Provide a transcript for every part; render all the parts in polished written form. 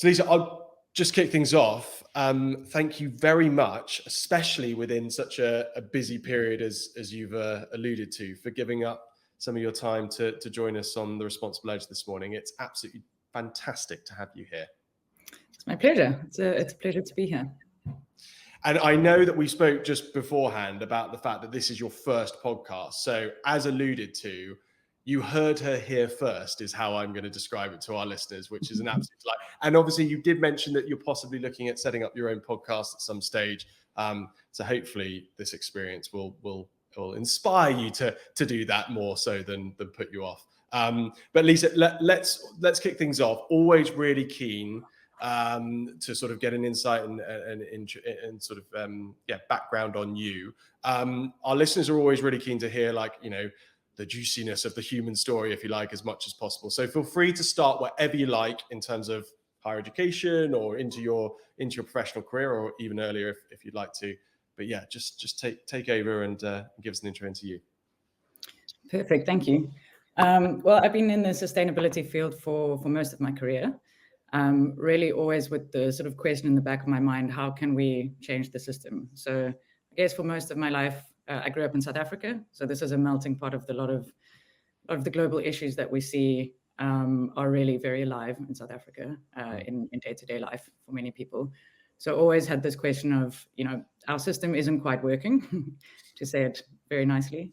So Lisa, I'll just kick things off. Thank you very much, especially within such a busy period as you've alluded to, for giving up some of your time to join us on The Responsible Edge this morning. It's absolutely fantastic to have you here. It's my pleasure. It's a pleasure to be here. And I know that we spoke just beforehand about the fact that this is your first podcast. So as alluded to, you heard her here first is how I'm going to describe it to our listeners, which is an absolute delight. And obviously you did mention that you're possibly looking at setting up your own podcast at some stage. So hopefully this experience will inspire you to do that more so than put you off. But Lisa, let's kick things off. Always really keen to sort of get an insight and sort of background on you. Our listeners are always really keen to hear, like, you know, the juiciness of the human story, if you like, as much as possible. So feel free to start wherever you like in terms of higher education or into your professional career, or even earlier if you'd like to. But yeah, just take over and give us an intro into you. Perfect, thank you. Well, I've been in the sustainability field for most of my career. Really always with the sort of question in the back of my mind, how can we change the system? So I guess for most of my life, I grew up in South Africa. So this is a melting pot of a lot of the global issues that we see are really very alive in South Africa in day-to-day life for many people. So always had this question of, you know, our system isn't quite working, to say it very nicely,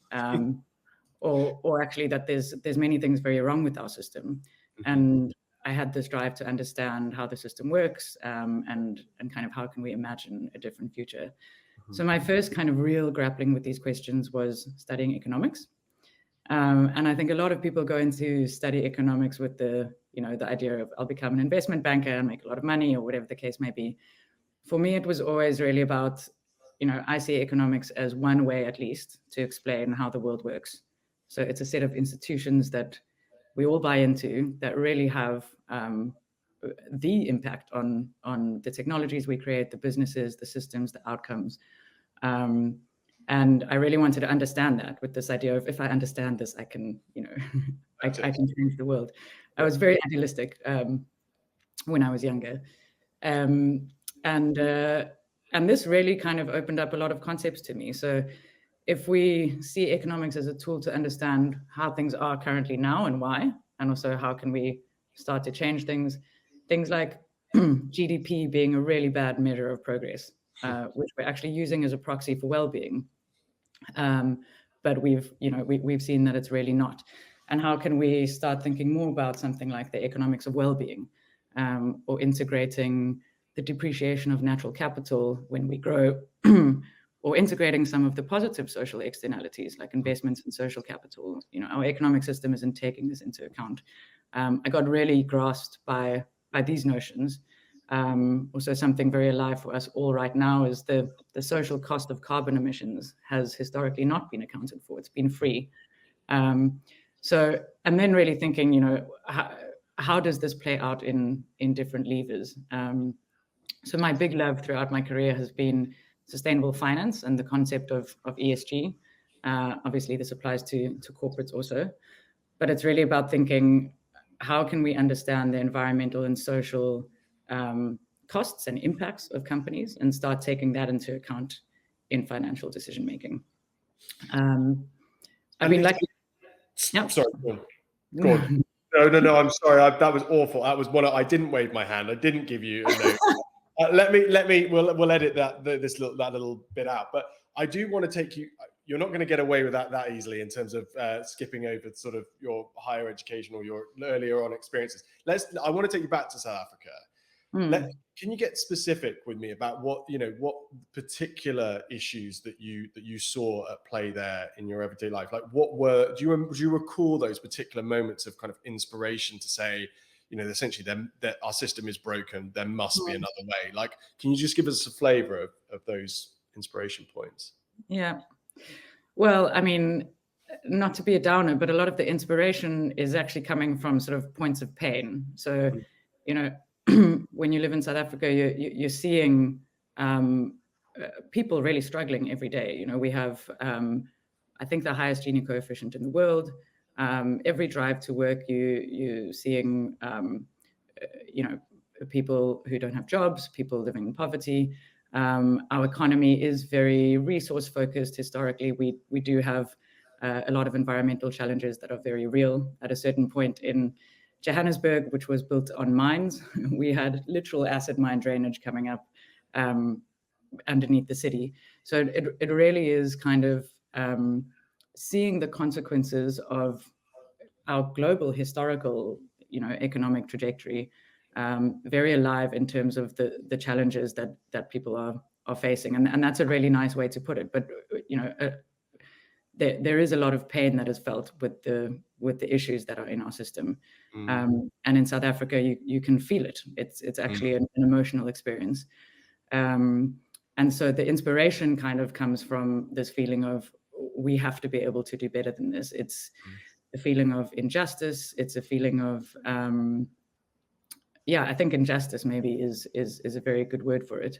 or actually that there's many things very wrong with our system. And I had this drive to understand how the system works and kind of how can we imagine a different future. So my first kind of real grappling with these questions was studying economics. And I think a lot of people go into study economics with the idea of I'll become an investment banker and make a lot of money or whatever the case may be. For me, it was always really about, you know, I see economics as one way at least to explain how the world works. So it's a set of institutions that we all buy into that really have the impact on the technologies we create, the businesses, the systems, the outcomes. And I really wanted to understand that with this idea of if I understand this, I can, you know, I can change the world. I was very idealistic when I was younger. And this really kind of opened up a lot of concepts to me. So if we see economics as a tool to understand how things are currently now and why, and also how can we start to change things like GDP being a really bad measure of progress, which we're actually using as a proxy for well-being. But we've seen that it's really not. And how can we start thinking more about something like the economics of well-being, or integrating the depreciation of natural capital when we grow, or integrating some of the positive social externalities like investments in social capital. You know, our economic system isn't taking this into account. I got really grasped by these notions. Also, something very alive for us all right now is the social cost of carbon emissions has historically not been accounted for. It's been free. So, and then really thinking, you know, how does this play out in different levers? So my big love throughout my career has been sustainable finance and the concept of ESG. Obviously, this applies to corporates also, but it's really about thinking, how can we understand the environmental and social costs and impacts of companies and start taking that into account in financial decision making. I mean, like, yeah. Sorry, go on. No. I'm sorry. That was awful. That was one. I didn't wave my hand. I didn't give you a note. We'll edit that little bit out. But I do want to take you. You're not going to get away with that easily in terms of skipping over sort of your higher education or your earlier on experiences. I want to take you back to South Africa. Can you get specific with me about what particular issues that you saw at play there in your everyday life? Like, do you recall those particular moments of kind of inspiration to say, you know, essentially that our system is broken, there must be another way? Like, can you just give us a flavor of those inspiration points? Yeah. Well, I mean, not to be a downer, but a lot of the inspiration is actually coming from sort of points of pain. So, you know, when you live in South Africa, you're seeing people really struggling every day. You know, we have, I think, the highest Gini coefficient in the world. Every drive to work, you're seeing, people who don't have jobs, people living in poverty. Our economy is very resource focused. Historically, we do have a lot of environmental challenges that are very real. At a certain point in Johannesburg, which was built on mines, we had literal acid mine drainage coming up underneath the city. So it really is kind of seeing the consequences of our global historical, economic trajectory, very alive in terms of the challenges that people are facing, and that's a really nice way to put it. But there is a lot of pain that is felt with the issues that are in our system, and in South Africa, you can feel it. It's actually an emotional experience, and so the inspiration kind of comes from this feeling of we have to be able to do better than this. It's a feeling of injustice. It's a feeling of I think injustice maybe is a very good word for it.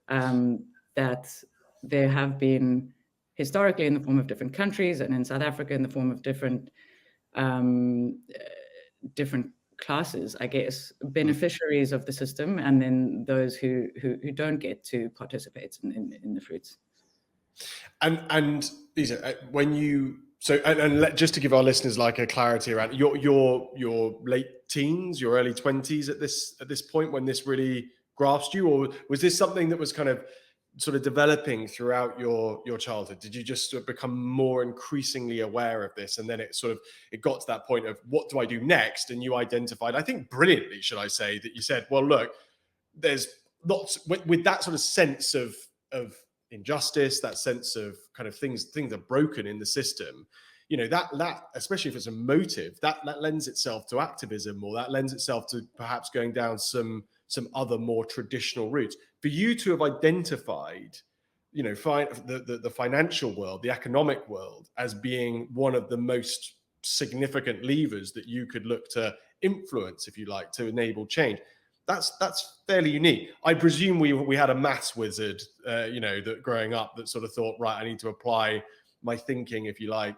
That there have been historically in the form of different countries, and in South Africa in the form of different classes, I guess, beneficiaries of the system, and then those who don't get to participate in the fruits. And Lise, when you just to give our listeners like a clarity around your late teens, your early 20s at this point when this really grasped you, or was this something that was kind of sort of developing throughout your childhood? Did you just sort of become more increasingly aware of this, and then it got to that point of what do I do next? And you identified, I think brilliantly, should I say, that you said, well, look, there's lots with that sort of sense of injustice, that sense of kind of things are broken in the system, that especially if it's a motive that lends itself to activism, or that lends itself to perhaps going down some other more traditional routes. For you to have identified the financial world, the economic world, as being one of the most significant levers that you could look to influence, if you like, to enable change, that's fairly unique. I presume we had a maths wizard, that growing up that sort of thought, right, I need to apply my thinking, if you like,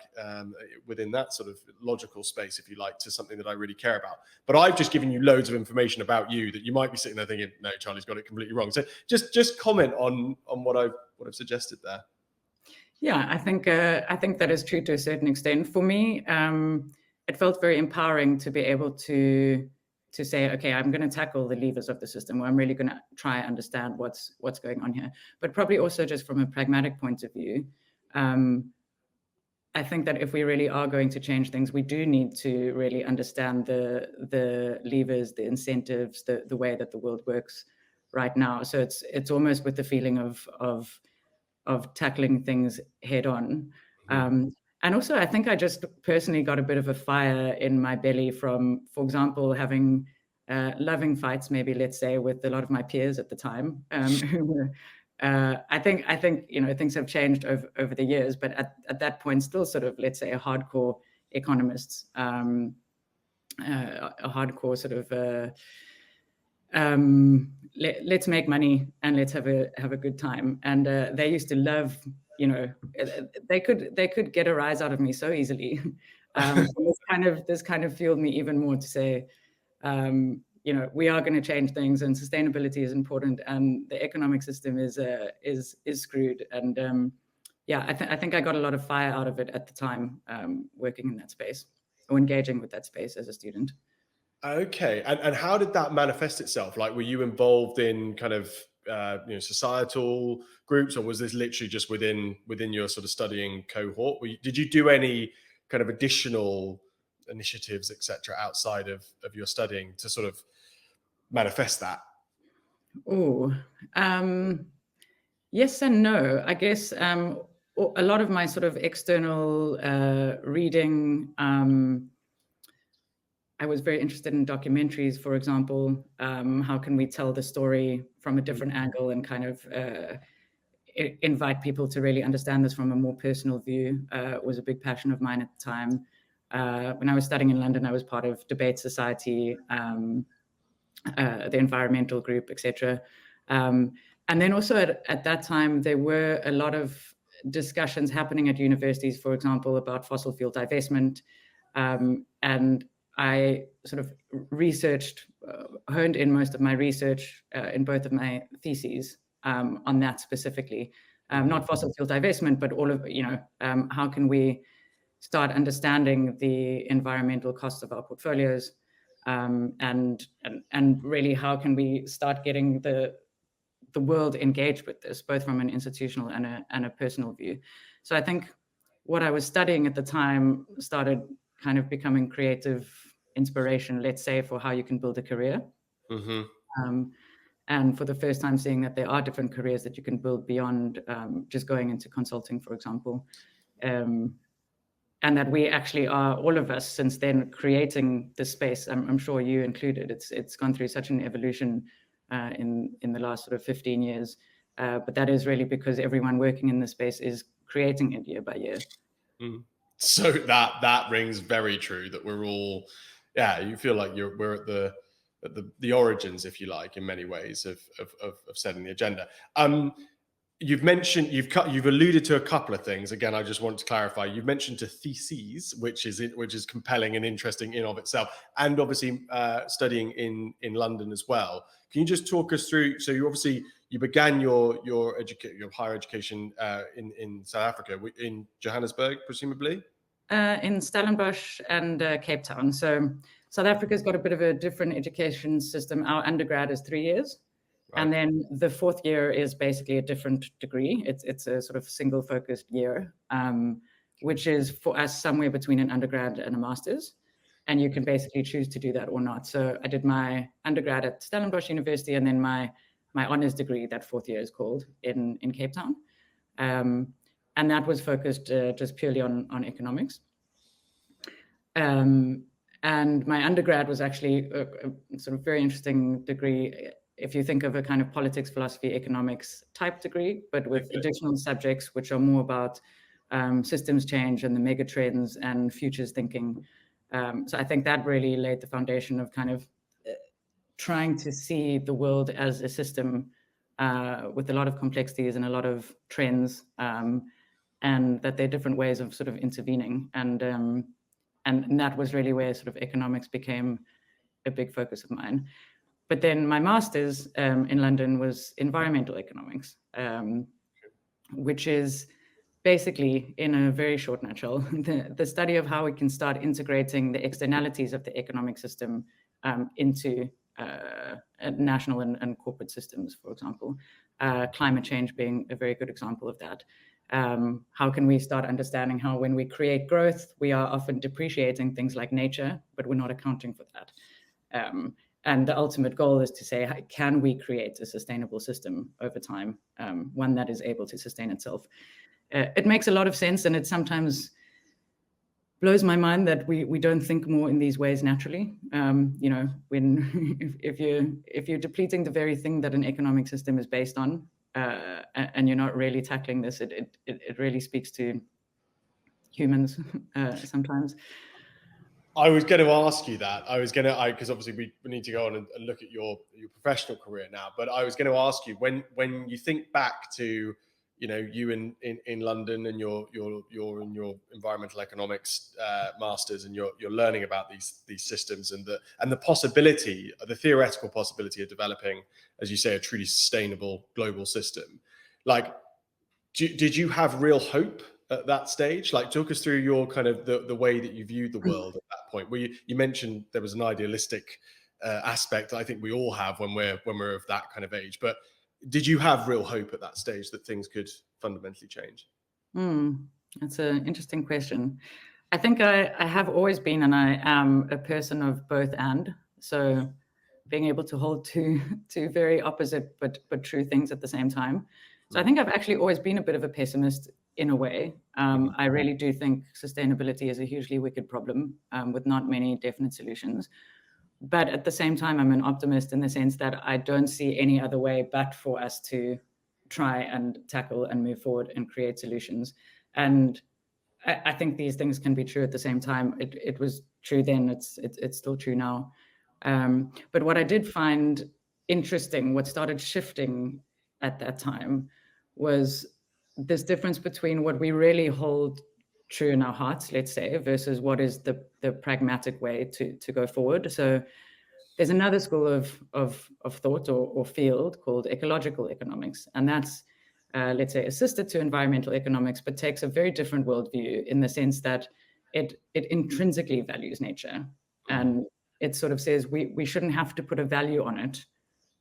within that sort of logical space, if you like, to something that I really care about. But I've just given you loads of information about you that you might be sitting there thinking, no, Charlie's got it completely wrong. So just comment on what I've suggested there. Yeah, I think that is true to a certain extent. For me, it felt very empowering to be able to say, okay, I'm going to tackle the levers of the system, where I'm really going to try and understand what's going on here. But probably also just from a pragmatic point of view, I think that if we really are going to change things, we do need to really understand the levers, the incentives, the way that the world works right now. So it's almost with the feeling of tackling things head on. And also, I think I just personally got a bit of a fire in my belly from, for example, having loving fights, maybe let's say, with a lot of my peers at the time, who were. I think things have changed over the years, but at that point, still sort of, let's say, a hardcore economists, a hardcore sort of let's make money and let's have a good time. And they used to love, they could get a rise out of me so easily. This kind of fueled me even more to say, we are going to change things, and sustainability is important, and the economic system is screwed. And I think I got a lot of fire out of it at the time, working in that space or engaging with that space as a student. Okay, and how did that manifest itself? Like, were you involved in kind of societal groups, or was this literally just within your sort of studying cohort? Did you do any kind of additional initiatives, etc., outside of your studying to sort of manifest that? Yes and no. I guess a lot of my sort of external reading. I was very interested in documentaries, for example. How can we tell the story from a different angle and kind of invite people to really understand this from a more personal view? Was a big passion of mine at the time. When I was studying in London, I was part of Debate Society, the environmental group, etc. And then also at that time, there were a lot of discussions happening at universities, for example, about fossil fuel divestment. And I sort of researched honed in most of my research in both of my theses on that specifically. Not fossil fuel divestment, but all of, how can we start understanding the environmental costs of our portfolios, and really how can we start getting the world engaged with this, both from an institutional and a personal view. So I think what I was studying at the time started kind of becoming creative inspiration, let's say, for how you can build a career. And for the first time seeing that there are different careers that you can build beyond just going into consulting, for example. And that we actually are, all of us, since then, creating this space. I'm sure you included. It's gone through such an evolution in the last sort of 15 years. But that is really because everyone working in this space is creating it year by year. So that rings very true, that we're all, you feel like we're at the origins, if you like, in many ways of setting the agenda. You've mentioned, you've alluded to a couple of things. Again, I just want to clarify. You've mentioned to theses, which is compelling and interesting in of itself, and obviously studying in London as well. Can you just talk us through? So you began your higher education in South Africa, in Johannesburg, presumably. In Stellenbosch and Cape Town. So South Africa's got a bit of a different education system. Our undergrad is 3 years. Right. And then the fourth year is basically a different degree. It's a sort of single focused year, which is for us somewhere between an undergrad and a master's. And you can basically choose to do that or not. So I did my undergrad at Stellenbosch University, and then my honors degree, that fourth year is called, in Cape Town. And that was focused just purely on economics. And my undergrad was actually a sort of very interesting degree, if you think of a kind of politics, philosophy, economics type degree, but with additional subjects which are more about systems change and the mega trends and futures thinking. So I think that really laid the foundation of kind of trying to see the world as a system with a lot of complexities and a lot of trends, and that there are different ways of sort of intervening. And that was really where sort of economics became a big focus of mine. But then my master's in London was environmental economics, which is basically, in a very short nutshell, the study of how we can start integrating the externalities of the economic system into national and corporate systems, for example. Climate change being a very good example of that. How can we start understanding how, when we create growth, we are often depreciating things like nature, but we're not accounting for that. And the ultimate goal is to say, can we create a sustainable system over time, one that is able to sustain itself? It makes a lot of sense, and it sometimes blows my mind that we don't think more in these ways naturally. When if you're depleting the very thing that an economic system is based on, and you're not really tackling this, it really speaks to humans sometimes. I was going to ask you that. Because obviously we need to go on and look at your professional career now. But I was going to ask you, when you think back to, you in London, and you're in your environmental economics masters, and you're learning about these systems and the possibility, the theoretical possibility of developing, as you say, a truly sustainable global system. Like, did you have real hope at that stage? Like, talk us through your kind of the way that you viewed the world at that point. Where you mentioned there was an idealistic aspect I think we all have when we're of that kind of age. But did you have real hope at that stage that things could fundamentally change? That's an interesting question. I think I have always been, and I am, a person of both and. So being able to hold two very opposite but true things at the same time. So I think I've actually always been a bit of a pessimist in a way. I really do think sustainability is a hugely wicked problem with not many definite solutions. But at the same time, I'm an optimist in the sense that I don't see any other way but for us to try and tackle and move forward and create solutions. And I think these things can be true at the same time. It was true then, it's still true now. But what I did find interesting, what started shifting at that time, was this difference between what we really hold true in our hearts, let's say, versus what is the pragmatic way to go forward. So There's another school of thought or field called ecological economics, and that's let's say assisted to environmental economics, but takes a very different worldview in the sense that it intrinsically values nature, and it sort of says we shouldn't have to put a value on it,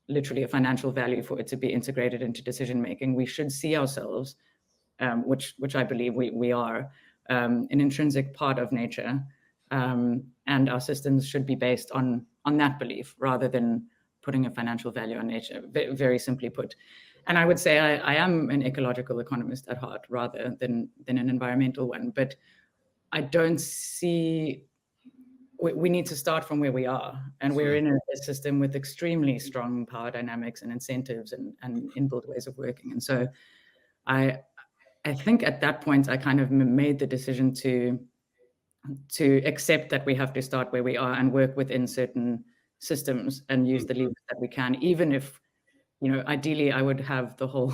literally a financial value, for it to be integrated into decision making. We should see ourselves, which I believe we are, an intrinsic part of nature, and our systems should be based on that belief rather than putting a financial value on nature, very simply put. And I would say I am an ecological economist at heart rather than an environmental one. But I don't see, we need to start from where we are. And we're in a system with extremely strong power dynamics and incentives and inbuilt ways of working. And so I think at that point, I kind of made the decision to accept that we have to start where we are and work within certain systems and use the levers that we can, even if, ideally I would have the whole,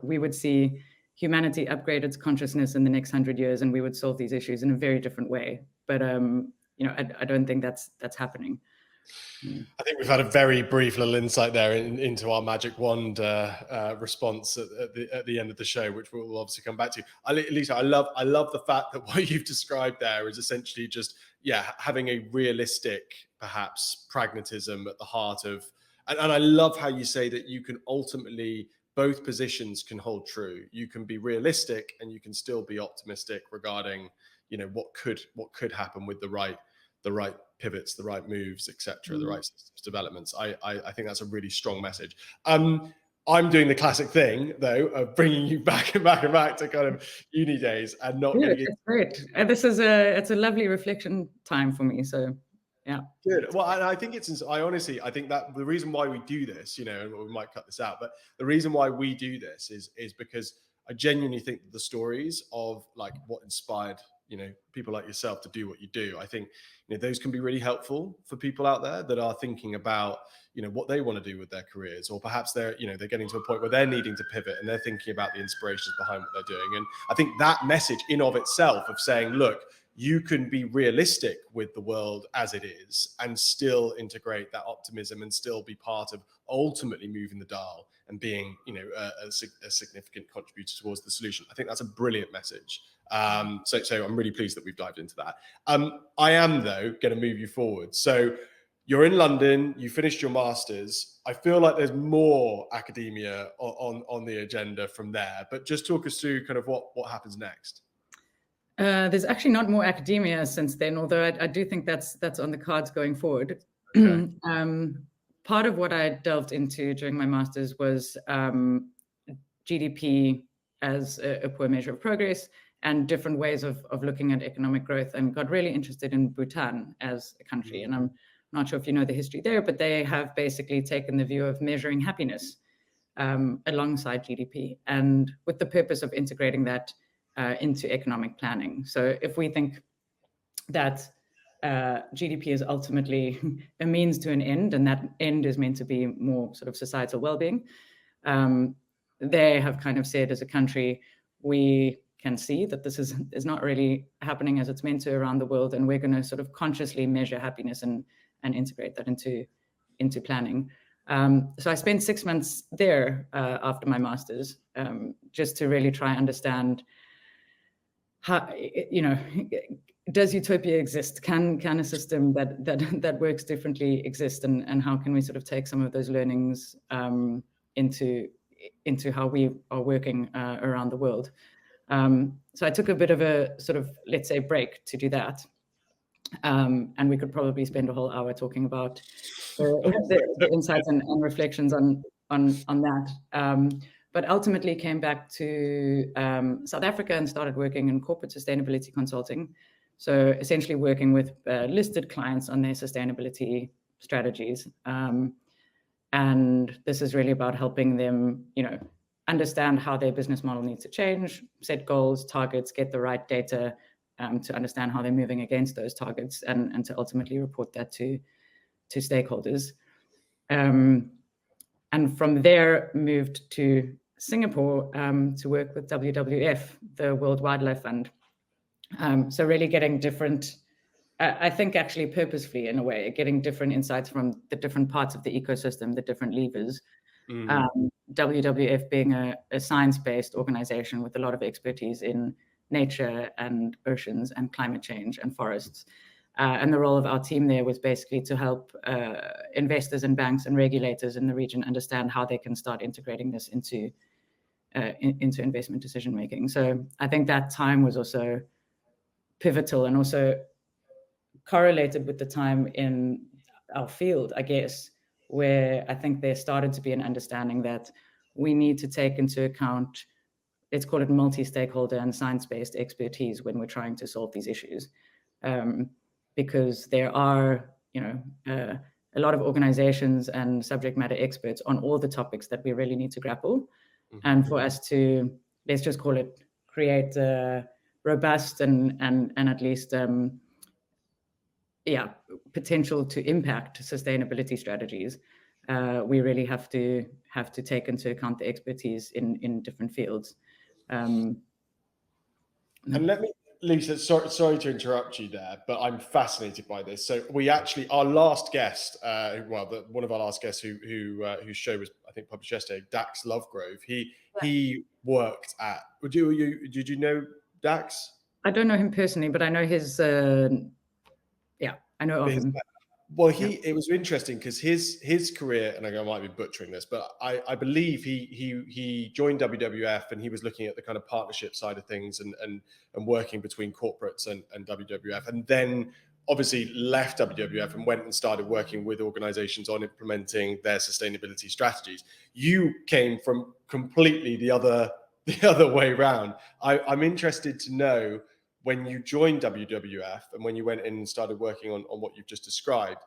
we would see humanity upgrade its consciousness in the next 100 years and we would solve these issues in a very different way. But, I don't think that's happening. I think we've had a very brief little insight there into our magic wand response at the end of the show, which we'll obviously come back to. Lisa, I love the fact that what you've described there is essentially just having a realistic, perhaps, pragmatism at the heart of, and I love how you say that you can ultimately, both positions can hold true. You can be realistic and you can still be optimistic regarding what could happen with the right pivots, the right moves, etc., the right systems developments. I think that's a really strong message. I'm doing the classic thing though of bringing you back to kind of uni days and not getting it. It's great. It's a lovely reflection time for me. So yeah. Good. Well, I think I think that the reason why we do this, and we might cut this out, but the reason why we do this is because I genuinely think that the stories of like what inspired people like yourself to do what you do, I think those can be really helpful for people out there that are thinking about what they want to do with their careers, or perhaps they're getting to a point where they're needing to pivot and they're thinking about the inspirations behind what they're doing. And I think that message in of itself of saying, look, you can be realistic with the world as it is and still integrate that optimism and still be part of ultimately moving the dial and being a significant contributor towards the solution. I think that's a brilliant message. So I'm really pleased that we've dived into that. I am, though, going to move you forward. So you're in London, you finished your master's. I feel like there's more academia on the agenda from there, but just talk us through kind of what happens next. There's actually not more academia since then, although I do think that's on the cards going forward. Okay. Part of what I delved into during my master's was GDP as a poor measure of progress and different ways of looking at economic growth, and got really interested in Bhutan as a country. And I'm not sure if you know the history there, but they have basically taken the view of measuring happiness alongside GDP, and with the purpose of integrating that into economic planning. So if we think that GDP is ultimately a means to an end, and that end is meant to be more sort of societal well-being, they have kind of said as a country, we can see that this is not really happening as it's meant to around the world, and we're going to sort of consciously measure happiness and integrate that into planning. So I spent 6 months there after my master's, just to really try and understand how, does utopia exist? Can a system that works differently exist, and how can we sort of take some of those learnings into how we are working around the world? So I took a bit of a sort of, let's say, break to do that. And we could probably spend a whole hour talking about the insights and reflections on that. But ultimately came back to South Africa and started working in corporate sustainability consulting. So essentially working with listed clients on their sustainability strategies. And this is really about helping them, understand how their business model needs to change, set goals, targets, get the right data to understand how they're moving against those targets, and to ultimately report that to stakeholders. And from there, moved to Singapore to work with WWF, the World Wildlife Fund. So really getting different I think actually purposefully, in a way, getting different insights from the different parts of the ecosystem, the different levers. WWF being a science-based organization with a lot of expertise in nature and oceans and climate change and forests. And the role of our team there was basically to help investors and banks and regulators in the region understand how they can start integrating this into investment decision making. So I think that time was also pivotal and also correlated with the time in our field, I guess, where I think there started to be an understanding that we need to take into account, let's call it multi-stakeholder and science-based expertise when we're trying to solve these issues. Because there are, a lot of organizations and subject matter experts on all the topics that we really need to grapple. And for us to, let's just call it, create a robust and at least potential to impact sustainability strategies, we really have to take into account the expertise in different fields. And let me, Lisa, sorry to interrupt you there, but I'm fascinated by this. So we actually, our last guest, one of our last guests whose show was, I think, published yesterday, Dax Lovegrove. He worked at. Did you know Dax? I don't know him personally, but I know his. I know of him. Well, it was interesting because his career, and I might be butchering this, but I believe he joined WWF and he was looking at the kind of partnership side of things and working between corporates and WWF, and then obviously left WWF and went and started working with organizations on implementing their sustainability strategies. You came from completely the other way around. I'm interested to know, when you joined WWF and when you went in and started working on what you've just described,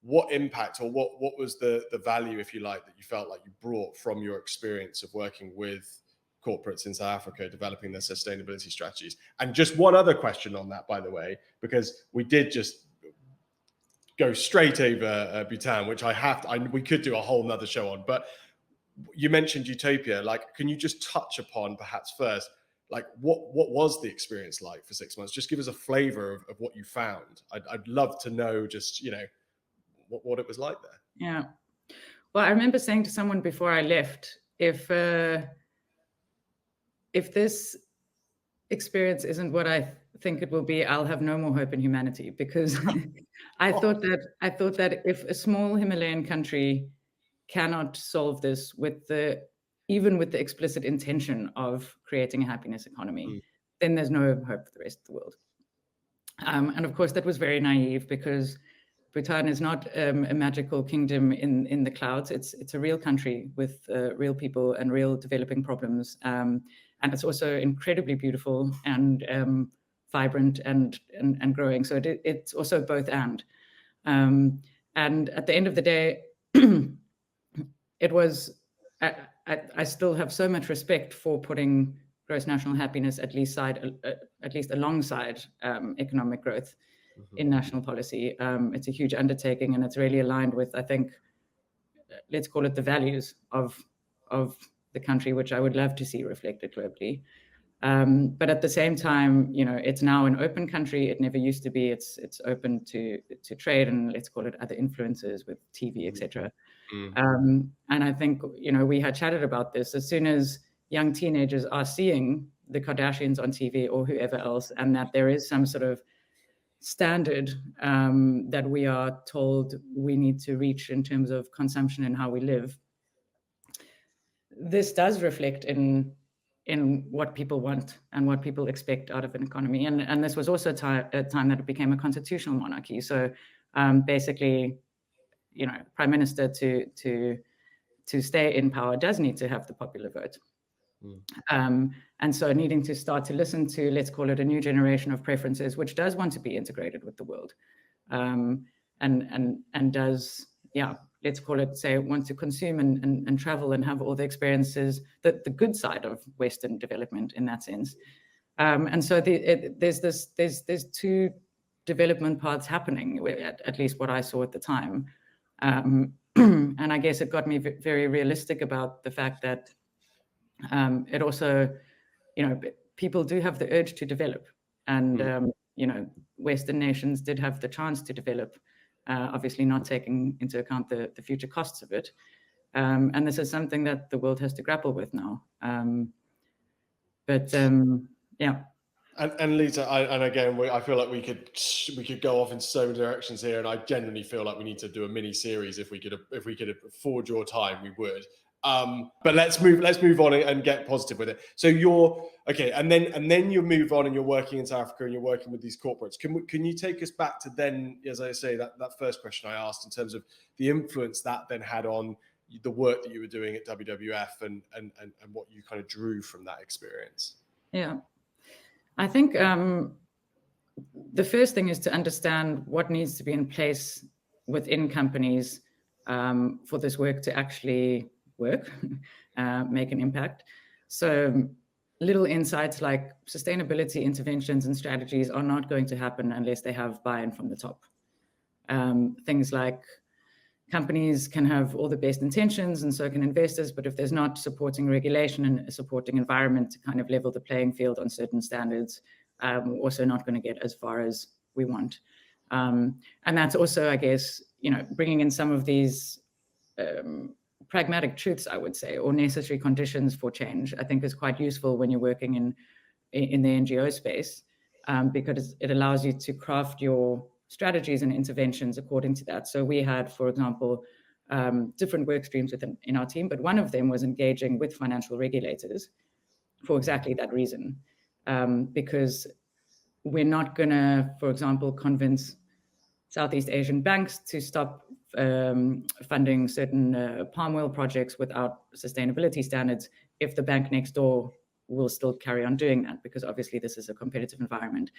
what impact or what was the value, if you like, that you felt like you brought from your experience of working with corporates in South Africa developing their sustainability strategies? And just one other question on that, by the way, because we did just go straight over Bhutan, which we could do a whole nother show on, but you mentioned utopia. Like, can you just touch upon perhaps first, like what was the experience like for 6 months? Just give us a flavor of what you found. I'd love to know just, what it was like there. Yeah. Well, I remember saying to someone before I left, if this experience isn't what I think it will be, I'll have no more hope in humanity, because I thought that if a small Himalayan country cannot solve this even with the explicit intention of creating a happiness economy, then there's no hope for the rest of the world. And of course, that was very naive, because Bhutan is not a magical kingdom in the clouds. It's a real country with real people and real developing problems. And it's also incredibly beautiful and vibrant and growing. So it's also both and. And at the end of the day, it was, I still have so much respect for putting gross national happiness at least alongside economic growth in national policy. It's a huge undertaking, and it's really aligned with, I think, let's call it the values of the country, which I would love to see reflected globally. But at the same time, it's now an open country. It never used to be. It's open to trade and, let's call it, other influences with TV, etc. And I think, we had chatted about this. As soon as young teenagers are seeing the Kardashians on TV or whoever else, and that there is some sort of standard that we are told we need to reach in terms of consumption and how we live, this does reflect in what people want and what people expect out of an economy. And this was also a time that it became a constitutional monarchy. So basically, prime minister to stay in power does need to have the popular vote. And so needing to start to listen to, let's call it, a new generation of preferences, which does want to be integrated with the world, and does, let's call it, say, wants to consume and travel and have all the experiences, the good side of Western development in that sense. And so there's two development paths happening, at least what I saw at the time. And I guess it got me very realistic about the fact that it also, people do have the urge to develop, and Western nations did have the chance to develop, obviously not taking into account the future costs of it. And this is something that the world has to grapple with now. Yeah. And Lisa, I feel like we could go off in so many directions here, and I genuinely feel like we need to do a mini series. If we could afford your time, we would. But let's move on and get positive with it. So you're okay, and then you move on and you're working in South Africa and you're working with these corporates. Can you take us back to then, as I say, that first question I asked in terms of the influence that then had on the work that you were doing at WWF and what you kind of drew from that experience? Yeah. I think the first thing is to understand what needs to be in place within companies for this work to actually work, make an impact. So little insights like sustainability interventions and strategies are not going to happen unless they have buy-in from the top. Things like companies can have all the best intentions and so can investors, but if there's not supporting regulation and a supporting environment to kind of level the playing field on certain standards, we're also not going to get as far as we want. And that's also, I guess, bringing in some of these pragmatic truths, I would say, or necessary conditions for change, I think is quite useful when you're working in the NGO space, because it allows you to craft your strategies and interventions according to that. So we had, for example, different work streams in our team, but one of them was engaging with financial regulators for exactly that reason, because we're not going to, for example, convince Southeast Asian banks to stop funding certain palm oil projects without sustainability standards if the bank next door will still carry on doing that, because obviously this is a competitive environment.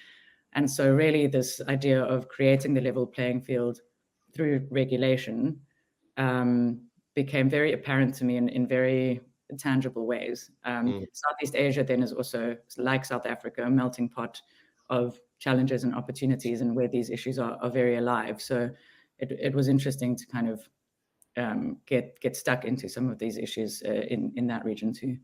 And so really this idea of creating the level playing field through regulation became very apparent to me in very tangible ways. Southeast Asia then is also, like South Africa, a melting pot of challenges and opportunities, and where these issues are very alive. So it was interesting to kind of get stuck into some of these issues in that region too.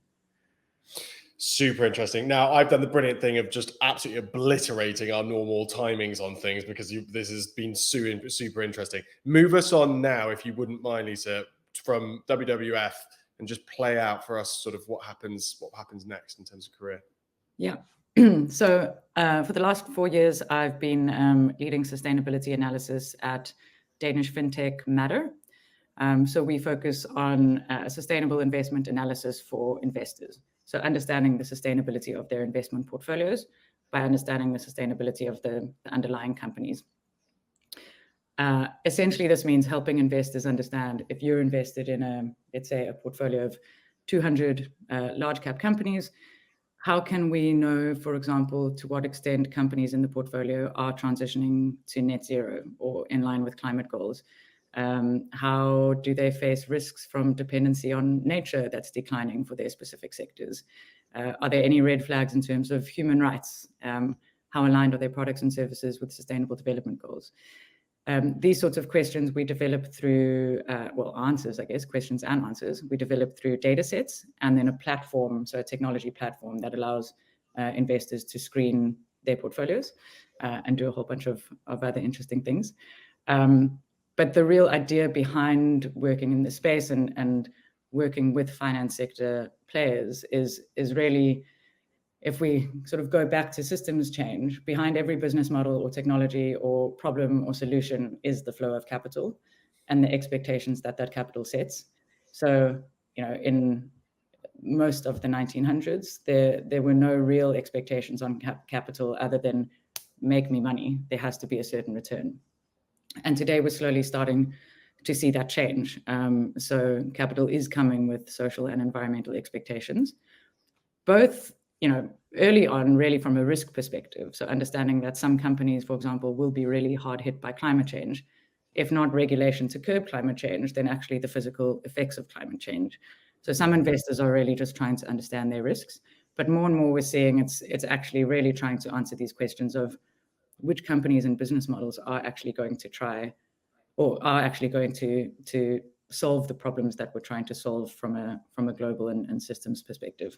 Super interesting. Now, I've done the brilliant thing of just absolutely obliterating our normal timings on things because this has been super interesting. Move us on now, if you wouldn't mind, Lisa, from WWF, and just play out for us sort of what happens next in terms of career. Yeah. So for the last 4 years, I've been leading sustainability analysis at Danish fintech Matter. So we focus on sustainable investment analysis for investors. So understanding the sustainability of their investment portfolios by understanding the sustainability of the underlying companies. Essentially, this means helping investors understand if you're invested in let's say a portfolio of 200 large cap companies, how can we know, for example, to what extent companies in the portfolio are transitioning to net zero or in line with climate goals? How do they face risks from dependency on nature that's declining for their specific sectors? Are there any red flags in terms of human rights? How aligned are their products and services with sustainable development goals? These sorts of questions we develop through, answers, I guess, questions and answers. We develop through data sets and then a platform, so a technology platform that allows investors to screen their portfolios and do a whole bunch of other interesting things. But the real idea behind working in this space and working with finance sector players is really, if we sort of go back to systems change, behind every business model or technology or problem or solution is the flow of capital and the expectations that capital sets. So, in most of the 1900s, there were no real expectations on capital other than make me money. There has to be a certain return. And today we're slowly starting to see that change. So capital is coming with social and environmental expectations, both, early on, really from a risk perspective. So understanding that some companies, for example, will be really hard hit by climate change. If not regulation to curb climate change, then actually the physical effects of climate change. So some investors are really just trying to understand their risks, but more and more we're seeing it's actually really trying to answer these questions of which companies and business models are actually going to try or are actually going to solve the problems that we're trying to solve from a global and systems perspective.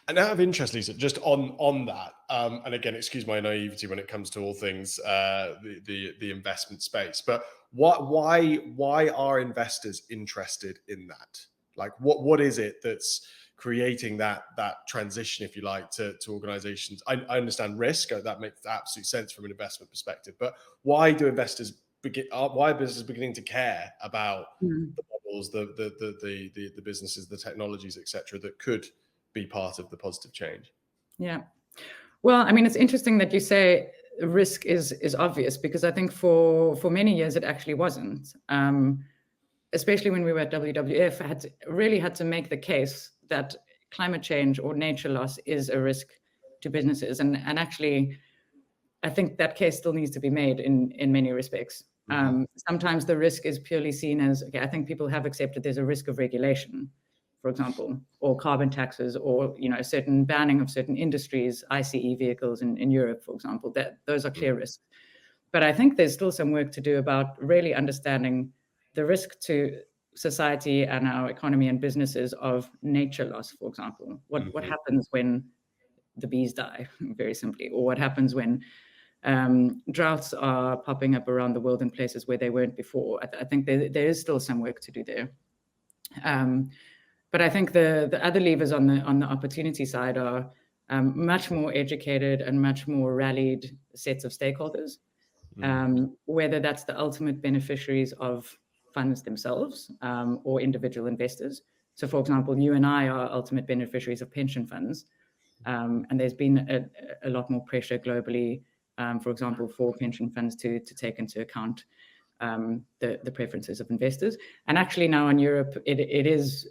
And out of interest, Lisa, just on that, and again, excuse my naivety when it comes to all things the investment space, but why are investors interested in that? Like, what is it that's creating that transition, if you like, to organizations? I understand risk; that makes absolute sense from an investment perspective. But why do investors why are businesses beginning to care about the models, the businesses, the technologies, etc., that could be part of the positive change? Yeah. Well, I mean, it's interesting that you say risk is obvious, because I think for many years it actually wasn't. Especially when we were at WWF, I really had to make the case that climate change or nature loss is a risk to businesses. And actually, I think that case still needs to be made in many respects. Sometimes the risk is purely seen as, okay, I think people have accepted there's a risk of regulation, for example, or carbon taxes, or a certain banning of certain industries, ICE vehicles in Europe, for example. That those are clear risks. But I think there's still some work to do about really understanding the risk to society and our economy and businesses of nature loss, for example. What happens when the bees die, very simply, or what happens when droughts are popping up around the world in places where they weren't before. I think there is still some work to do there. But I think the other levers on the opportunity side are much more educated and much more rallied sets of stakeholders, whether that's the ultimate beneficiaries of funds themselves or individual investors. So, for example, you and I are ultimate beneficiaries of pension funds, and there's been a lot more pressure globally, for example, for pension funds to take into account the preferences of investors. And actually now in Europe, it is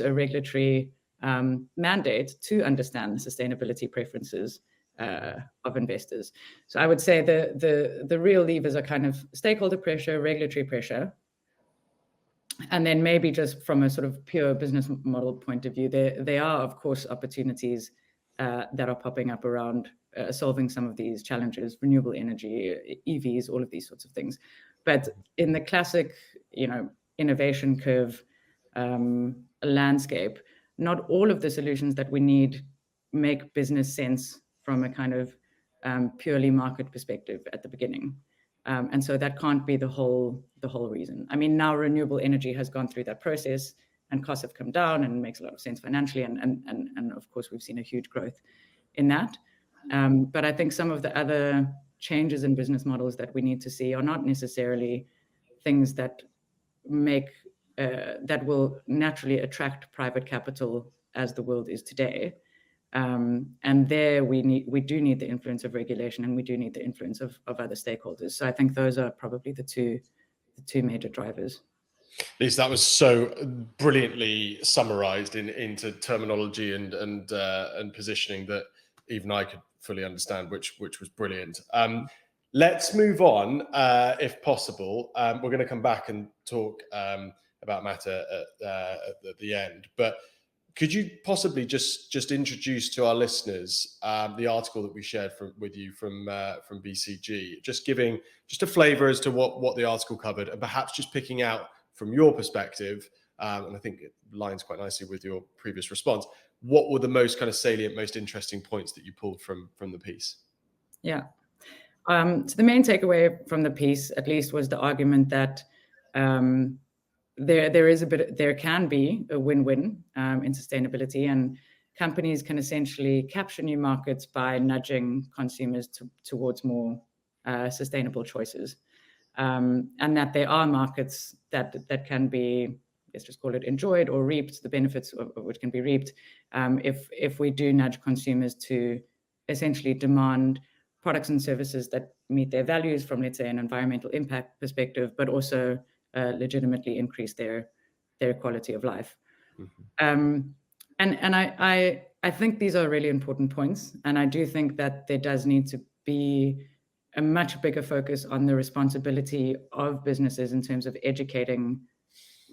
a regulatory mandate to understand the sustainability preferences of investors. So I would say the real levers are kind of stakeholder pressure, regulatory pressure, and then maybe just from a sort of pure business model point of view, there are, of course, opportunities that are popping up around solving some of these challenges, renewable energy, EVs, all of these sorts of things. But in the classic, innovation curve landscape, not all of the solutions that we need make business sense from a kind of purely market perspective at the beginning. And so that can't be the whole reason. I mean, now renewable energy has gone through that process and costs have come down and makes a lot of sense financially. And of course, we've seen a huge growth in that. But I think some of the other changes in business models that we need to see are not necessarily things that that will naturally attract private capital as the world is today. And there we do need the influence of regulation, and we do need the influence of other stakeholders. So I think those are probably the two major drivers. Lise, that was so brilliantly summarized into terminology and positioning that even I could fully understand, which was brilliant. Let's move on, if possible. We're going to come back and talk about matter at the end, but could you possibly just introduce to our listeners the article that we shared with you from BCG, just giving just a flavour as to what the article covered, and perhaps just picking out from your perspective, and I think it lines quite nicely with your previous response, what were the most kind of salient, most interesting points that you pulled from the piece? Yeah. So the main takeaway from the piece, at least, was the argument that there can be a win-win in sustainability, and companies can essentially capture new markets by nudging consumers towards more sustainable choices, and that there are markets that can be, let's just call it, enjoyed or reaped, the benefits of which can be reaped if we do nudge consumers to essentially demand products and services that meet their values from, let's say, an environmental impact perspective, but also legitimately increase their quality of life. Mm-hmm. And I think these are really important points, and I do think that there does need to be a much bigger focus on the responsibility of businesses in terms of educating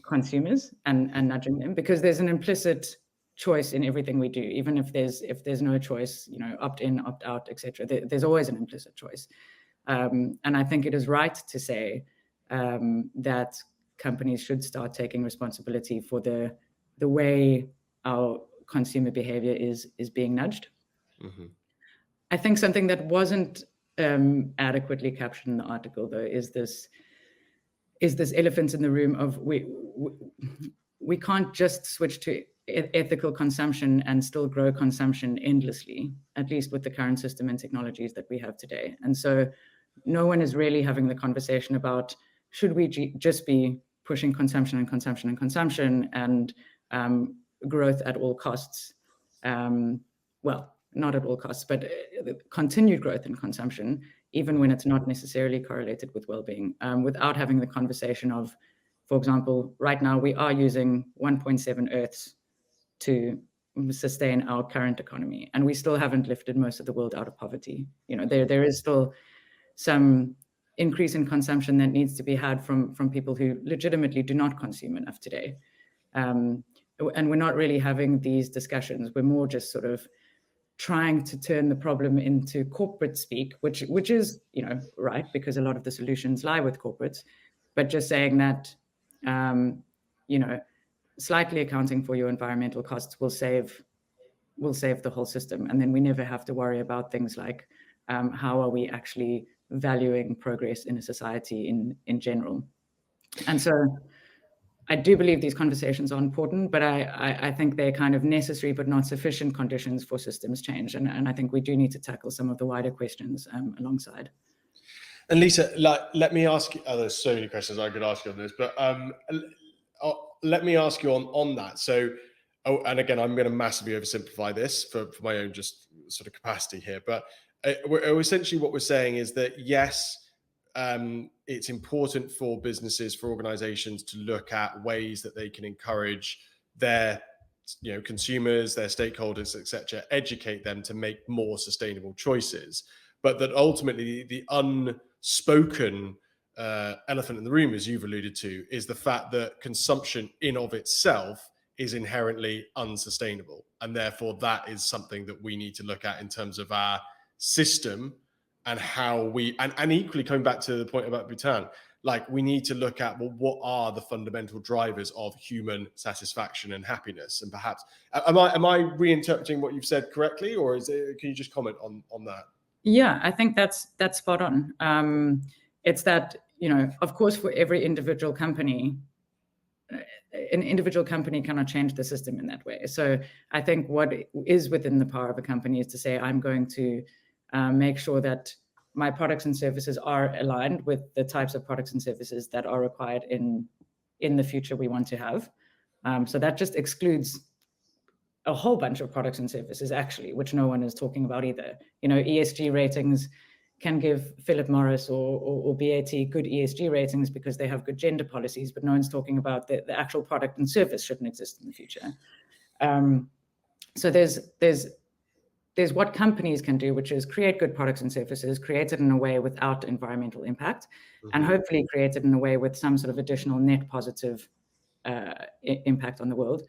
consumers and nudging them, because there's an implicit choice in everything we do, even if there's no choice, opt in, opt out, etc. There's always an implicit choice, and I think it is right to say that companies should start taking responsibility for the way our consumer behavior is being nudged. Mm-hmm. I think something that wasn't adequately captured in the article, though, is this elephant in the room of we can't just switch to ethical consumption and still grow consumption endlessly, at least with the current system and technologies that we have today. And so no one is really having the conversation about, should we just be pushing consumption and consumption and consumption and growth at all costs? Well, not at all costs, but continued growth in consumption, even when it's not necessarily correlated with well-being, without having the conversation of, for example, right now we are using 1.7 Earths to sustain our current economy, and we still haven't lifted most of the world out of poverty. There is still some increase in consumption that needs to be had from people who legitimately do not consume enough today. And we're not really having these discussions. We're more just sort of trying to turn the problem into corporate speak, which is, right, because a lot of the solutions lie with corporates, but just saying that, slightly accounting for your environmental costs will save the whole system. And then we never have to worry about things like how are we actually valuing progress in a society in general. And so I do believe these conversations are important, but I think they're kind of necessary but not sufficient conditions for systems change. And I think we do need to tackle some of the wider questions alongside. And Lisa, let me ask you, there's so many questions I could ask you on this, but let me ask you on that. So, and again, I'm going to massively oversimplify this for my own just sort of capacity here, but essentially what we're saying is that, yes, it's important for businesses, for organizations to look at ways that they can encourage their consumers, their stakeholders, etc., educate them to make more sustainable choices, but that ultimately the unspoken elephant in the room, as you've alluded to, is the fact that consumption in of itself is inherently unsustainable, and therefore that is something that we need to look at in terms of our system and how we, and equally coming back to the point about Bhutan, like we need to look at, well, what are the fundamental drivers of human satisfaction and happiness? And perhaps, am I reinterpreting what you've said correctly, or can you just comment on that? Yeah, I think that's spot on. It's that, of course, for every individual company, an individual company cannot change the system in that way. So I think what is within the power of a company is to say, I'm going to make sure that my products and services are aligned with the types of products and services that are required in the future we want to have. So that just excludes a whole bunch of products and services, actually, which no one is talking about either. ESG ratings can give Philip Morris or BAT good ESG ratings because they have good gender policies, but no one's talking about the actual product and service shouldn't exist in the future. So there's what companies can do, which is create good products and services, create it in a way without environmental impact, and hopefully create it in a way with some sort of additional net positive impact on the world.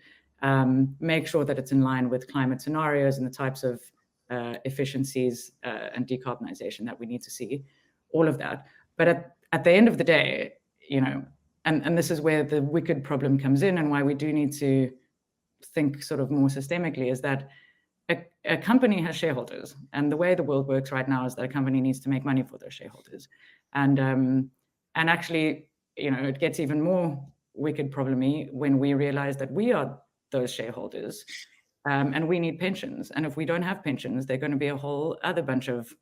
Make sure that it's in line with climate scenarios and the types of efficiencies and decarbonization that we need to see, all of that. But at the end of the day, and this is where the wicked problem comes in, and why we do need to think sort of more systemically, is that a company has shareholders, and the way the world works right now is that a company needs to make money for those shareholders, and actually, it gets even more wicked problemy when we realize that we are those shareholders, and we need pensions, and if we don't have pensions, they're going to be a whole other bunch of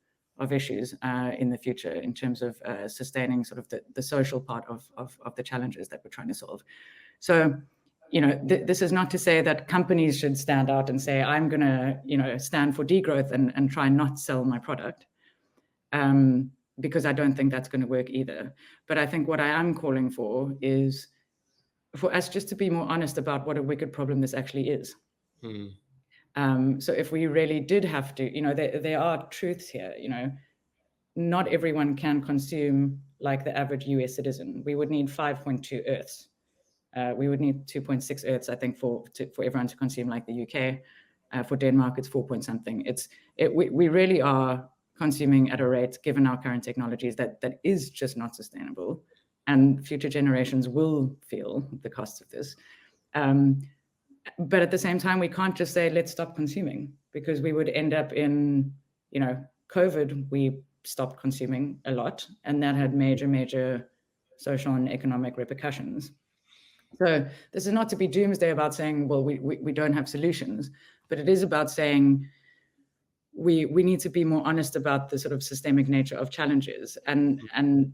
issues in the future in terms of sustaining sort of the social part of the challenges that we're trying to solve. So this is not to say that companies should stand out and say, I'm going to, stand for degrowth and try not sell my product, because I don't think that's going to work either. But I think what I am calling for is for us just to be more honest about what a wicked problem this actually is. So if we really did have to, there are truths here, not everyone can consume like the average US citizen. We would need 5.2 Earths. We would need 2.6 Earths, I think, for everyone to consume like the UK. For Denmark, it's 4 point something. We really are consuming at a rate, given our current technologies, that is just not sustainable. And future generations will feel the cost of this. But at the same time, we can't just say, let's stop consuming, because we would end up in, COVID, we stopped consuming a lot, and that had major social and economic repercussions. So this is not to be doomsday about saying, well, we don't have solutions, but it is about saying we need to be more honest about the sort of systemic nature of challenges, and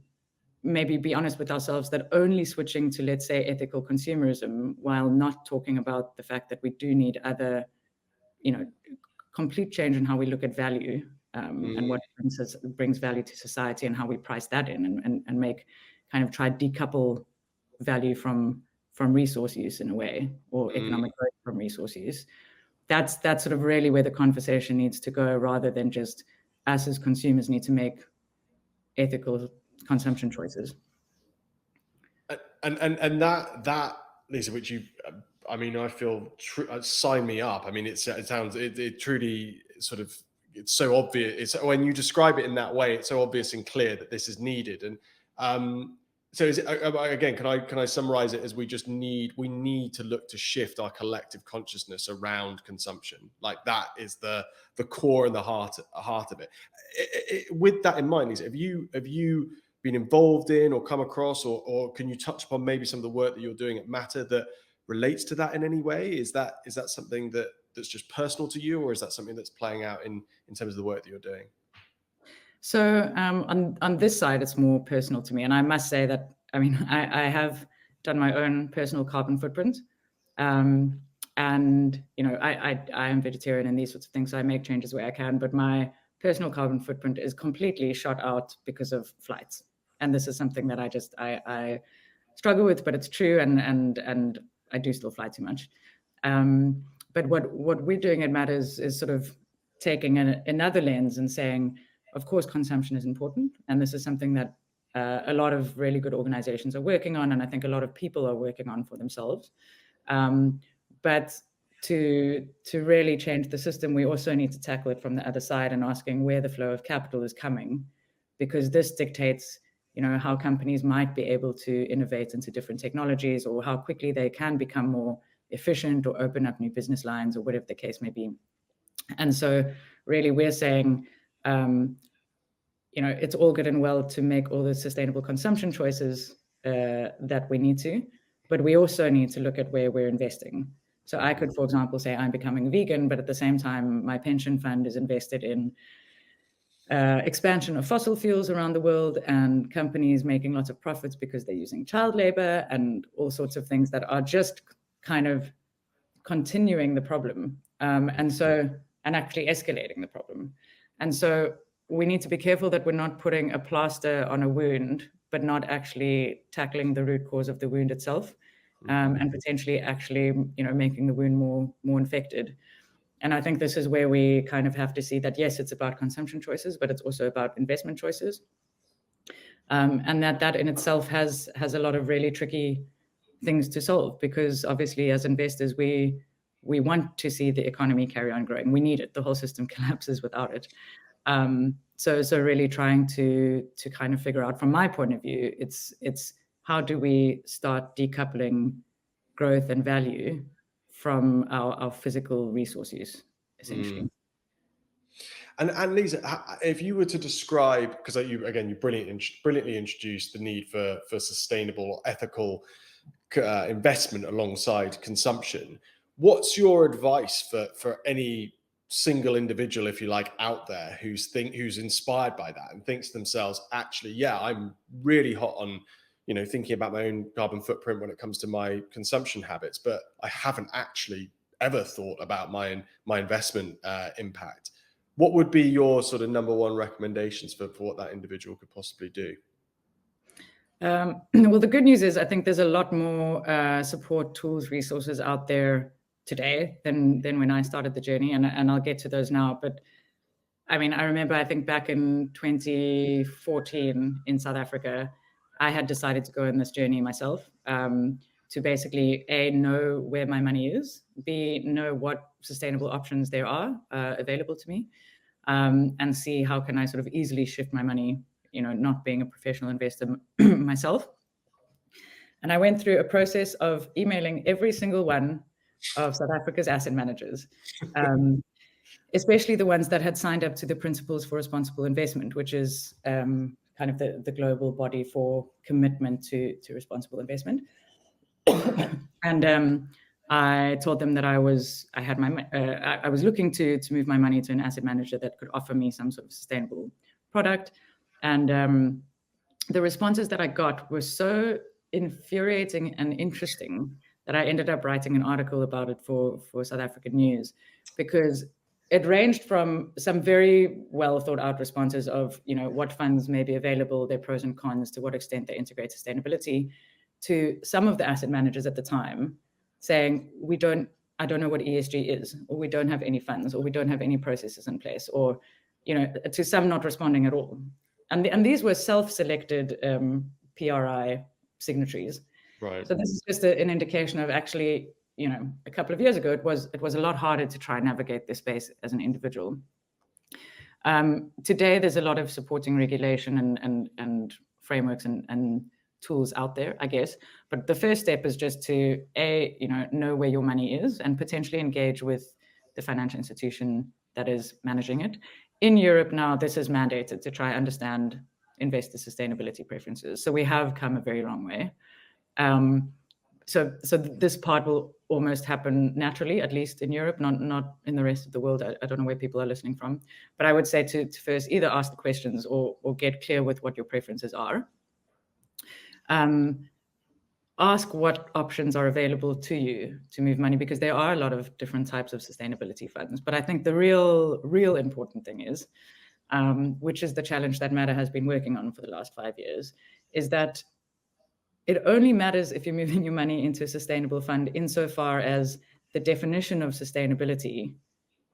maybe be honest with ourselves that only switching to, let's say, ethical consumerism, while not talking about the fact that we do need other, complete change in how we look at value, and what brings value to society, and how we price that in, and make kind of try decouple value from resource use in a way, or economic growth from resource use. That's sort of really where the conversation needs to go, rather than just us as consumers need to make ethical consumption choices. And that Lisa, which you, I mean, I feel sign me up. I mean, it truly sort of, it's so obvious. It's when you describe it in that way, it's so obvious and clear that this is needed. And so is it, again, can I summarize it as we need to look to shift our collective consciousness around consumption? Like that is the core and the heart of it. With that in mind, Lisa, have you been involved in or come across, or can you touch upon maybe some of the work that you're doing at Matter that relates to that in any way? Is that something that's just personal to you, or is that something that's playing out in terms of the work that you're doing? So on this side, it's more personal to me. And I must say that, I mean, I have done my own personal carbon footprint. And, I am vegetarian and these sorts of things, so I make changes where I can. But my personal carbon footprint is completely shot out because of flights. And this is something that I struggle with, but it's true. And I do still fly too much. But what we're doing at Matters is sort of taking another lens and saying, of course, consumption is important. And this is something that a lot of really good organizations are working on. And I think a lot of people are working on for themselves. But to really change the system, we also need to tackle it from the other side and asking where the flow of capital is coming, because this dictates, how companies might be able to innovate into different technologies, or how quickly they can become more efficient, or open up new business lines, or whatever the case may be. And so really we're saying, it's all good and well to make all the sustainable consumption choices that we need to, but we also need to look at where we're investing. So I could, for example, say I'm becoming vegan, but at the same time, my pension fund is invested in expansion of fossil fuels around the world, and companies making lots of profits because they're using child labor and all sorts of things that are just kind of continuing the problem, and actually escalating the problem. And so we need to be careful that we're not putting a plaster on a wound, but not actually tackling the root cause of the wound itself, and potentially actually, making the wound more infected. And I think this is where we kind of have to see that, yes, it's about consumption choices, but it's also about investment choices. And that in itself has a lot of really tricky things to solve, because obviously as investors, we want to see the economy carry on growing. We need it. The whole system collapses without it. So really trying to kind of figure out, from my point of view, it's how do we start decoupling growth and value from our physical resource use, essentially. And Lisa, if you were to describe, because you brilliantly introduced the need for sustainable, ethical investment alongside consumption, what's your advice for any single individual, if you like, out there who's inspired by that and thinks to themselves, actually, yeah, I'm really hot on thinking about my own carbon footprint when it comes to my consumption habits, but I haven't actually ever thought about my investment impact. What would be your sort of number one recommendations for what that individual could possibly do? Well, the good news is I think there's a lot more support tools, resources out there today than when I started the journey, and I'll get to those now. But I mean, I remember, I think back in 2014 in South Africa, I had decided to go on this journey myself, to basically A, know where my money is, B, know what sustainable options there are available to me, and see how can I sort of easily shift my money, not being a professional investor myself. And I went through a process of emailing every single one of South Africa's asset managers, especially the ones that had signed up to the Principles for Responsible Investment, which is kind of the global body for commitment to responsible investment. And I told them that I was looking to move my money to an asset manager that could offer me some sort of sustainable product. And the responses that I got were so infuriating and interesting that I ended up writing an article about it for South African News, because it ranged from some very well thought out responses of, what funds may be available, their pros and cons, to what extent they integrate sustainability, to some of the asset managers at the time saying, I don't know what ESG is, or we don't have any funds, or we don't have any processes in place, or, to some not responding at all. And these were self-selected PRI signatories. Right. So this is just an indication of actually, a couple of years ago, it was a lot harder to try and navigate this space as an individual. Today, there's a lot of supporting regulation and frameworks and tools out there, I guess. But the first step is just to know where your money is and potentially engage with the financial institution that is managing it. In Europe now, this is mandated to try and understand investor sustainability preferences. So we have come a very long way. So this part will almost happen naturally, at least in Europe, not in the rest of the world. I don't know where people are listening from, but I would say to first either ask the questions or get clear with what your preferences are. Ask what options are available to you to move money, because there are a lot of different types of sustainability funds. But I think the real important thing is, which is the challenge that Matter has been working on for the last 5 years, is that it only matters if you're moving your money into a sustainable fund insofar as the definition of sustainability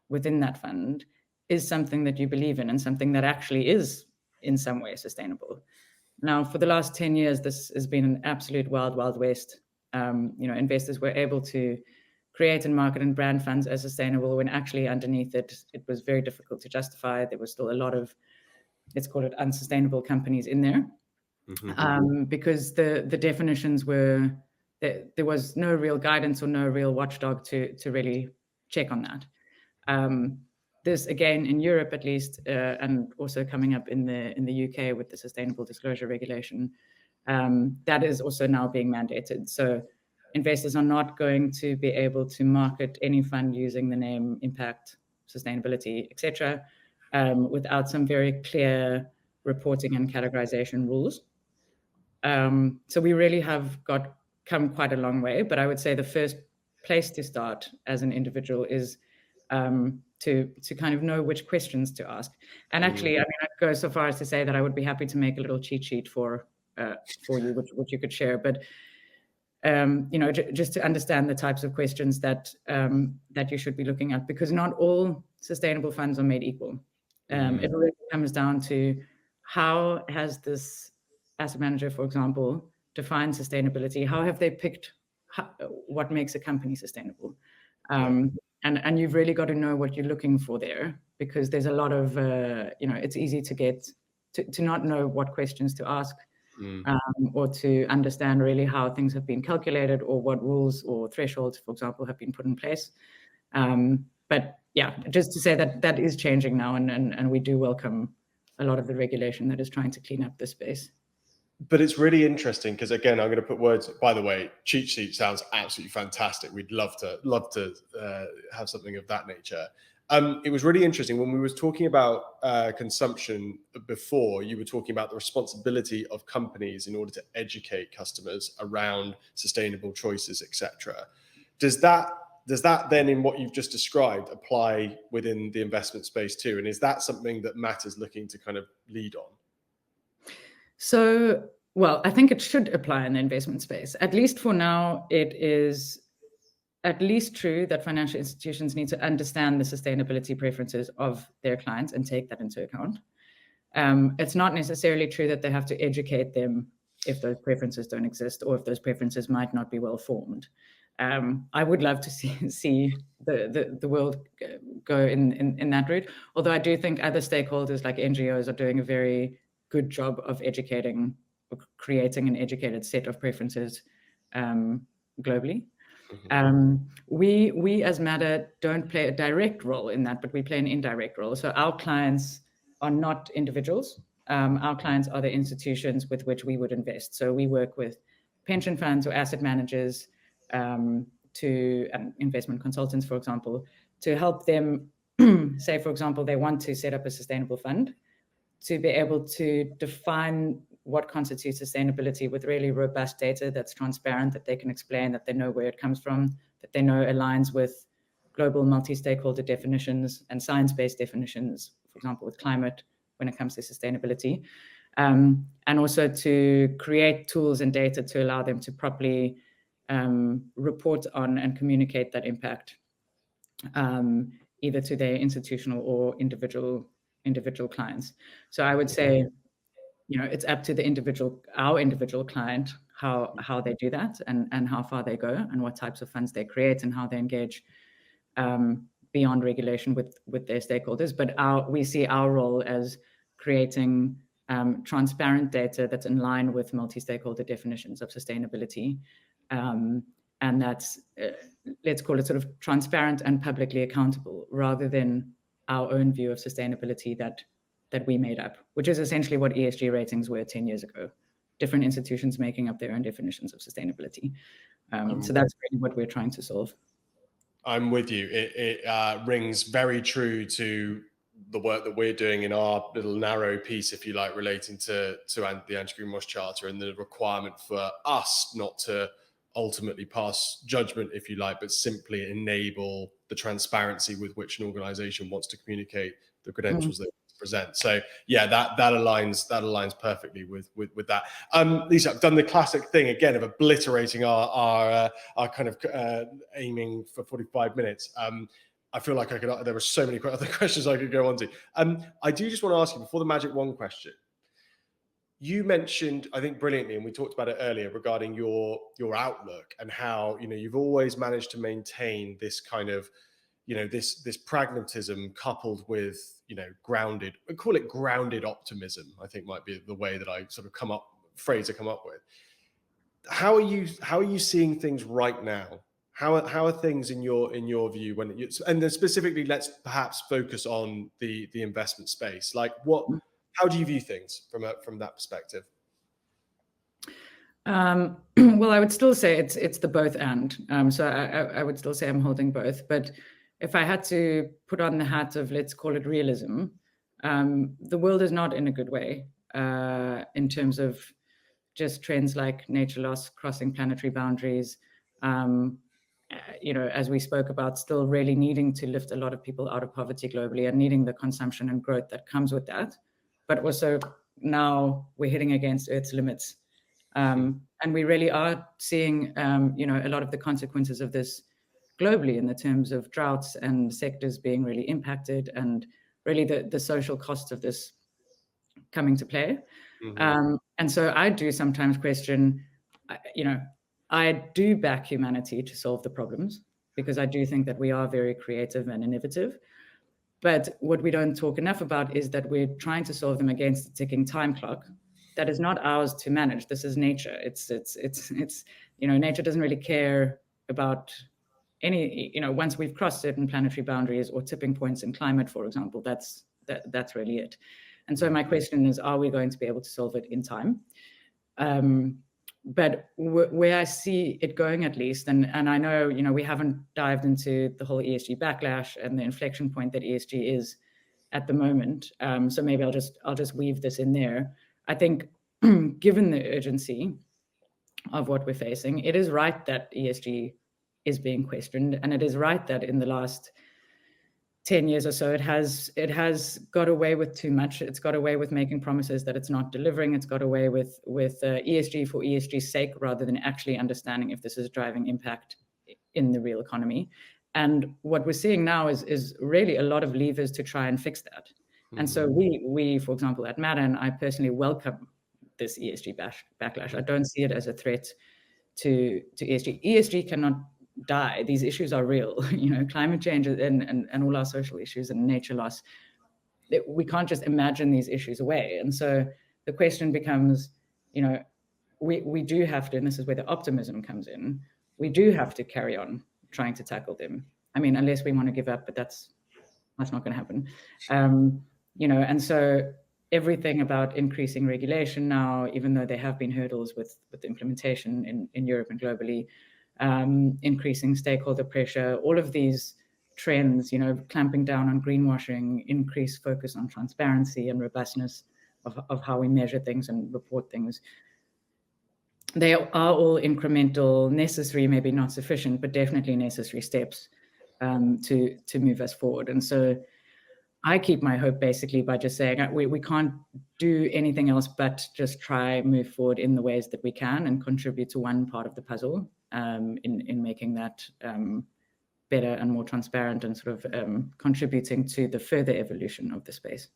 within that fund is something that you believe in and something that actually is in some way sustainable. Now, for the last 10 years, this has been an absolute wild, wild west. Investors were able to create and market and brand funds as sustainable when actually underneath it was very difficult to justify. There was still a lot of, let's call it, unsustainable companies in there. Mm-hmm. Because the definitions were, there was no real guidance or no real watchdog to really check on that. This, again, in Europe at least, and also coming up in the UK with the Sustainable Disclosure Regulation, that is also now being mandated. So investors are not going to be able to market any fund using the name impact, sustainability, etc., without some very clear reporting and categorization rules. So we really have come quite a long way, but I would say the first place to start as an individual is to kind of know which questions to ask. And actually, I'd go so far as to say that I would be happy to make a little cheat sheet for you, which you could share. But just to understand the types of questions that you should be looking at, because not all sustainable funds are made equal. It really comes down to how has this asset manager, for example, defined sustainability? How have they picked what makes a company sustainable? And you've really got to know what you're looking for there, because there's a lot of, it's easy to get to not know what questions to ask, or to understand really how things have been calculated or what rules or thresholds, for example, have been put in place. But yeah, just to say that is changing now, and we do welcome a lot of the regulation that is trying to clean up this space. But it's really interesting because, again, I'm going to put words. By the way, cheat sheet sounds absolutely fantastic. We'd love to have something of that nature. It was really interesting when we were talking about consumption before. You were talking about the responsibility of companies in order to educate customers around sustainable choices, etc. Does that then, in what you've just described, apply within the investment space too? And is that something that Matter's looking to kind of lead on? So, well, I think it should apply in the investment space. At least for now, it is at least true that financial institutions need to understand the sustainability preferences of their clients and take that into account. It's not necessarily true that they have to educate them if those preferences don't exist or if those preferences might not be well formed. I would love to see the world go in that route, although I do think other stakeholders like NGOs are doing a very good job of educating or creating an educated set of preferences globally. We as Matter don't play a direct role in that, but we play an indirect role. So our clients are not individuals. Our clients are the institutions with which we would invest. So we work with pension funds or asset managers, to investment consultants, for example, to help them, say, for example, they want to set up a sustainable fund, to be able to define what constitutes sustainability with really robust data that's transparent, that they can explain, that they know where it comes from, that they know aligns with global multi-stakeholder definitions and science-based definitions, for example, with climate when it comes to sustainability. And also to create tools and data to allow them to properly report on and communicate that impact, either to their institutional or individual clients. So I would say, it's up to our individual client, how they do that and how far they go and what types of funds they create and how they engage beyond regulation with their stakeholders. But we see our role as creating transparent data that's in line with multi-stakeholder definitions of sustainability. And that's, let's call it sort of transparent and publicly accountable, rather than our own view of sustainability that we made up, which is essentially what ESG ratings were 10 years ago. Different institutions making up their own definitions of sustainability. So that's really what we're trying to solve. I'm with you. It rings very true to the work that we're doing in our little narrow piece, if you like, relating to the Anti-Greenwash Charter and the requirement for us not to ultimately pass judgment, if you like, but simply enable the transparency with which an organization wants to communicate the credentials they present. So yeah, that aligns perfectly with that. Lise, I've done the classic thing again of obliterating our kind of aiming for 45 minutes. I feel like there were so many other questions I could go on to. I do just want to ask you, before the magic one question, you mentioned, I think brilliantly, and we talked about it earlier, regarding your outlook and how, you've always managed to maintain this kind of, this pragmatism coupled with, grounded, I call it grounded optimism, I think might be the way that I sort of come up with. How are you seeing things right now? How are things in your view and then specifically, let's perhaps focus on the investment space. Like how do you view things from that perspective? Well, I would still say it's the both and. So I would still say I'm holding both. But if I had to put on the hat of, let's call it realism, the world is not in a good way in terms of just trends like nature loss, crossing planetary boundaries. As we spoke about, still really needing to lift a lot of people out of poverty globally and needing the consumption and growth that comes with that. But also now we're hitting against Earth's limits. And we really are seeing, a lot of the consequences of this globally in the terms of droughts and sectors being really impacted, and really the social costs of this coming to play. And so I do sometimes question, I do back humanity to solve the problems, because I do think that we are very creative and innovative. But what we don't talk enough about is that we're trying to solve them against a ticking time clock that is not ours to manage. This is nature. It's nature doesn't really care about any, once we've crossed certain planetary boundaries or tipping points in climate, for example, that's really it. And so my question is, are we going to be able to solve it in time? But where I see it going, at least, and I know, we haven't dived into the whole ESG backlash and the inflection point that ESG is at the moment. So maybe I'll just weave this in there. I think given the urgency of what we're facing, it is right that ESG is being questioned. And it is right that in the last 10 years or so, it has got away with too much. It's got away with making promises that it's not delivering. It's got away with ESG for ESG's sake, rather than actually understanding if this is driving impact in the real economy. And what we're seeing now is really a lot of levers to try and fix that. And so we, for example, at Matter, and I personally welcome this ESG backlash. I don't see it as a threat to ESG. ESG cannot die. These issues are real, climate change and all our social issues and nature loss. We can't just imagine these issues away. And so the question becomes, we do have to, and this is where the optimism comes in, we do have to carry on trying to tackle them. I mean, unless we want to give up, but that's not going to happen. And so everything about increasing regulation now, even though there have been hurdles with implementation in Europe and globally, increasing stakeholder pressure, all of these trends, clamping down on greenwashing, increased focus on transparency and robustness of how we measure things and report things. They are all incremental, necessary, maybe not sufficient, but definitely necessary steps to move us forward. And so I keep my hope basically by just saying we can't do anything else but just try move forward in the ways that we can and contribute to one part of the puzzle in making that better and more transparent and sort of contributing to the further evolution of the space.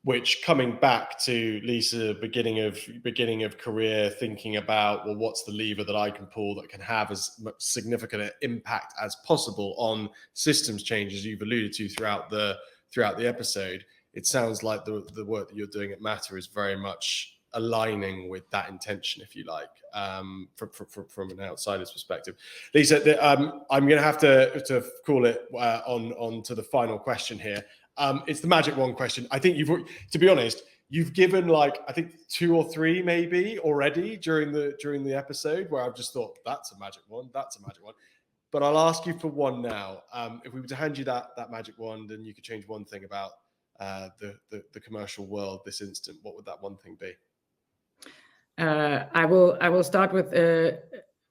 Which, coming back to Lisa, beginning of career, thinking about, well, what's the lever that I can pull that can have as much significant impact as possible on systems changes you've alluded to throughout the episode. It sounds like the work that you're doing at Matter is very much aligning with that intention, if you like, from an outsider's perspective. Lisa, I'm going to have to call it on to the final question here. It's the magic wand question. I think to be honest, you've given like, I think 2 or 3 maybe already during the episode where I've just thought, that's a magic wand. But I'll ask you for one now. If we were to hand you that magic wand and you could change one thing about the commercial world this instant, what would that one thing be? I will start with a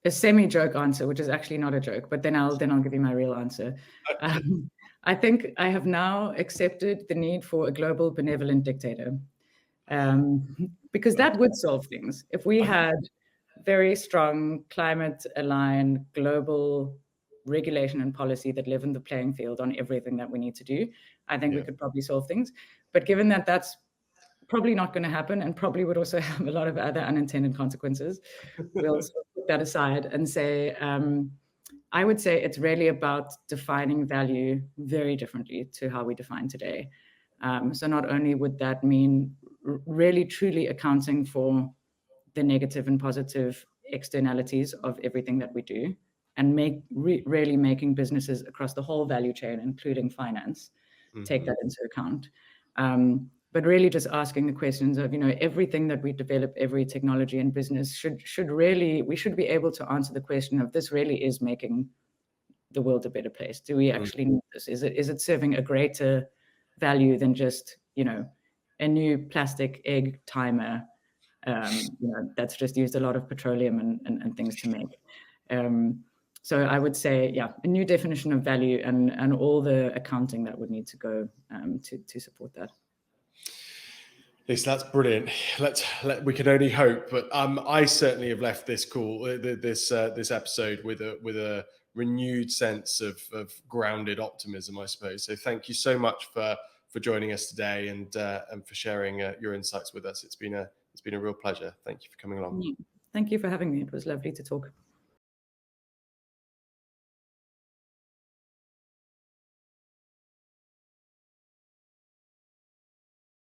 semi-joke answer, which is actually not a joke, but then I'll give you my real answer. I think I have now accepted the need for a global benevolent dictator, because that would solve things. If we had very strong climate-aligned global regulation and policy that leveled the playing field on everything that we need to do, I think we could probably solve things. But given that that's probably not going to happen and probably would also have a lot of other unintended consequences, we'll sort of put that aside and say, I would say it's really about defining value very differently to how we define today. So not only would that mean really truly accounting for the negative and positive externalities of everything that we do, and really making businesses across the whole value chain, including finance, take that into account. But really just asking the questions of, everything that we develop, every technology and business we should be able to answer the question of, this really is making the world a better place. Do we actually need this? Is it serving a greater value than just, a new plastic egg timer, that's just used a lot of petroleum and things to make. So I would say, a new definition of value and all the accounting that would need to go to support that. Lisa, that's brilliant. We can only hope, but I certainly have left this this episode with a renewed sense of grounded optimism, I suppose. So thank you so much for joining us today and for sharing your insights with us. It's been a real pleasure. Thank you for coming along. Thank you for having me. It was lovely to talk.